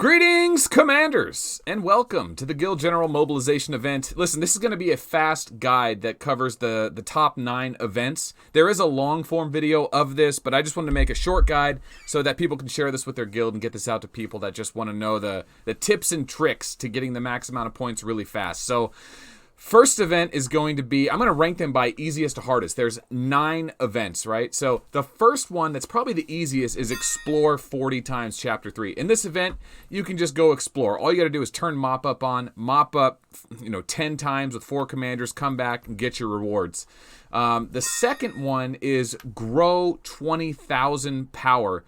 Greetings, Commanders, and welcome to the Guild General Mobilization event. Listen, this is going to be a fast guide that covers the top 9 events. There is a long-form video of this, but I just wanted to make a short guide so that people can share this with their guild and get this out to people that just want to know the tips and tricks to getting the max amount of points really fast. So, first event is going to be, I'm going to rank them by easiest to hardest. There's 9 events, right? So the first one that's probably the easiest is Explore 40 times Chapter 3. In this event, you can just go explore. All you got to do is turn Mop Up on, mop up 10 times with 4 commanders, come back and get your rewards. The second one is Grow 20,000 Power.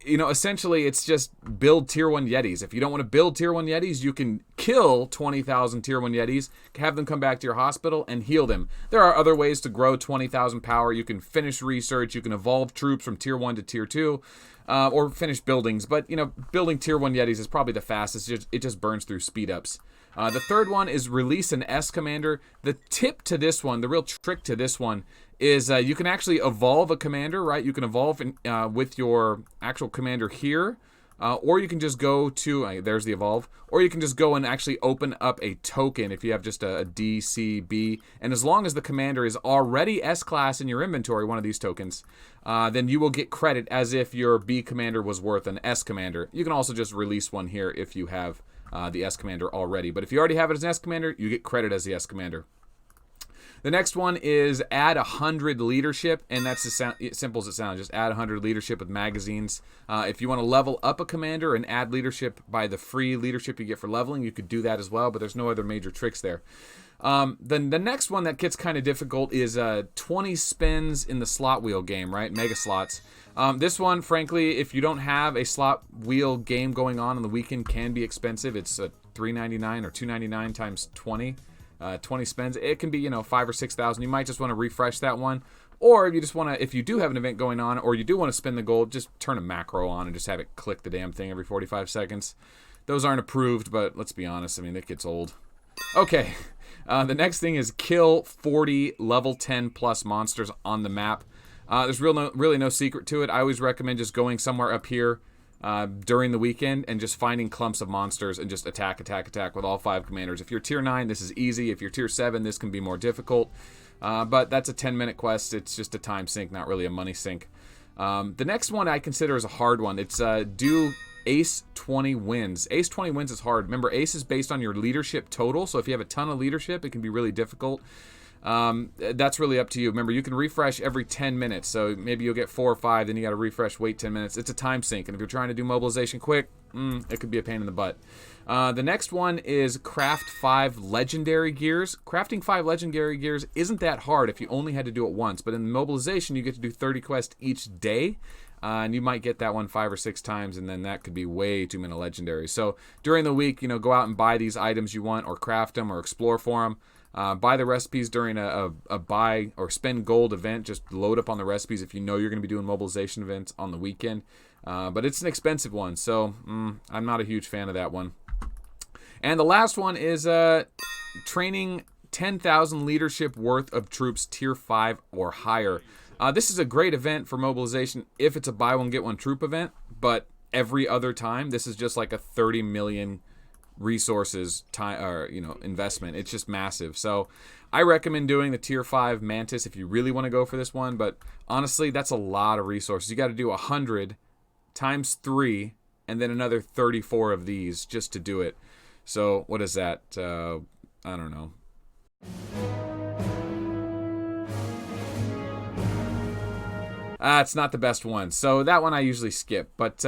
Essentially, it's just build Tier 1 Yetis. If you don't want to build Tier 1 Yetis, you can kill 20,000 Tier 1 Yetis, have them come back to your hospital, and heal them. There are other ways to grow 20,000 power. You can finish research. You can evolve troops from Tier 1 to Tier 2, or finish buildings. But, building Tier 1 Yetis is probably the fastest. It just burns through speed-ups. The third one is release an S commander. The tip to this one, the real trick to this one, is you can actually evolve a commander, right? You can evolve with your actual commander here, or you can just go to, there's the evolve, or you can just go and actually open up a token if you have just a D, C, B, and as long as the commander is already S-class in your inventory, one of these tokens, then you will get credit as if your B commander was worth an S commander. You can also just release one here if you have the S commander already, but if you already have it as an S commander, you get credit as the S commander. The next one is add 100 leadership, and that's as simple as it sounds. Just add 100 leadership with magazines. If you want to level up a commander and add leadership by the free leadership you get for leveling, you could do that as well, but there's no other major tricks there. Then the next one that gets kind of difficult is 20 spins in the slot wheel game, right? Mega slots. This one, frankly, if you don't have a slot wheel game going on the weekend, can be expensive. It's $3.99 or $2.99 times 20. 20 spins. It can be, 5,000 or 6,000. You might just want to refresh that one. Or if you just want to, if you do have an event going on, or you do want to spin the gold, just turn a macro on and just have it click the damn thing every 45 seconds. Those aren't approved, but let's be honest. It gets old. Okay. The next thing is kill 40 level 10 plus monsters on the map. There's really no secret to it. I always recommend just going somewhere up here during the weekend and just finding clumps of monsters and just attack with all 5 commanders. If you're tier 9, this is easy. If you're tier 7, this can be more difficult. But that's a 10-minute quest. It's just a time sink, not really a money sink. The next one I consider is a hard one. It's do Ace 20 wins. Ace 20 wins is hard. Remember, Ace is based on your leadership total, so if you have a ton of leadership, it can be really difficult. That's really up to you. Remember, you can refresh every 10 minutes, so maybe you'll get 4 or 5, then you got to refresh, wait 10 minutes. It's a time sink, and if you're trying to do mobilization quick, it could be a pain in the butt. The next one is craft 5 legendary gears. Crafting 5 legendary gears isn't that hard if you only had to do it once, but in mobilization, you get to do 30 quests each day. And you might get that one 5 or 6 times, and then that could be way too many legendaries. So during the week, go out and buy these items you want, or craft them, or explore for them. Buy the recipes during a buy or spend gold event. Just load up on the recipes if you know you're going to be doing mobilization events on the weekend. But it's an expensive one, so I'm not a huge fan of that one. And the last one is training 10,000 leadership worth of troops tier 5 or higher. This is a great event for mobilization if it's a buy one get one troop event, but every other time this is just like a 30 million resources time or investment. It's just massive. So I recommend doing the tier 5 Mantis if you really want to go for this one, but honestly that's a lot of resources. You got to do 100 times 3 and then another 34 of these just to do it. So what is that? I don't know. It's not the best one, so that one I usually skip. But,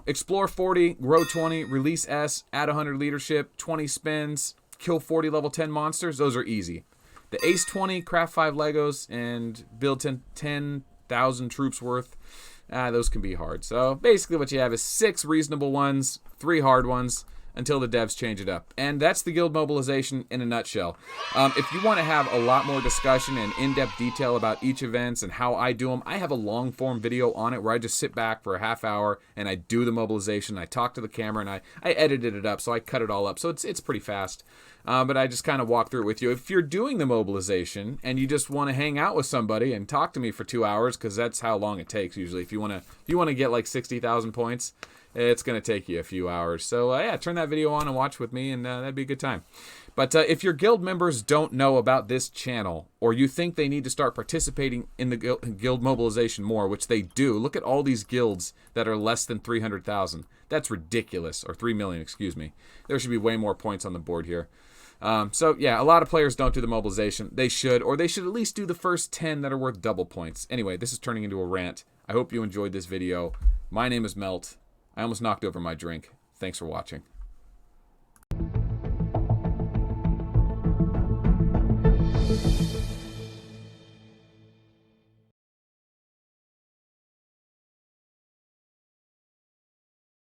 explore 40, grow 20, release S, add 100 leadership, 20 spins, kill 40 level 10 monsters. Those are easy. The Ace 20, craft 5 Legos, and build 10,000 troops worth. Those can be hard. So basically what you have is 6 reasonable ones, 3 hard ones, until the devs change it up. And that's the guild mobilization in a nutshell. If you want to have a lot more discussion and in-depth detail about each events and how I do them, I have a long-form video on it where I just sit back for a half hour and I do the mobilization. I talk to the camera and I edited it up, so I cut it all up. So it's pretty fast. But I just kind of walk through it with you. If you're doing the mobilization and you just want to hang out with somebody and talk to me for 2 hours, because that's how long it takes usually. If you want to get like 60,000 points, It's going to take you a few hours. So, yeah, turn that video on and watch with me, and that'd be a good time. But if your guild members don't know about this channel, or you think they need to start participating in the guild mobilization more, which they do, look at all these guilds that are less than 300,000. That's ridiculous. Or 3 million, excuse me. There should be way more points on the board here. So, yeah, a lot of players don't do the mobilization. They should, or they should at least do the first 10 that are worth double points. Anyway, this is turning into a rant. I hope you enjoyed this video. My name is Melt. I almost knocked over my drink. Thanks for watching.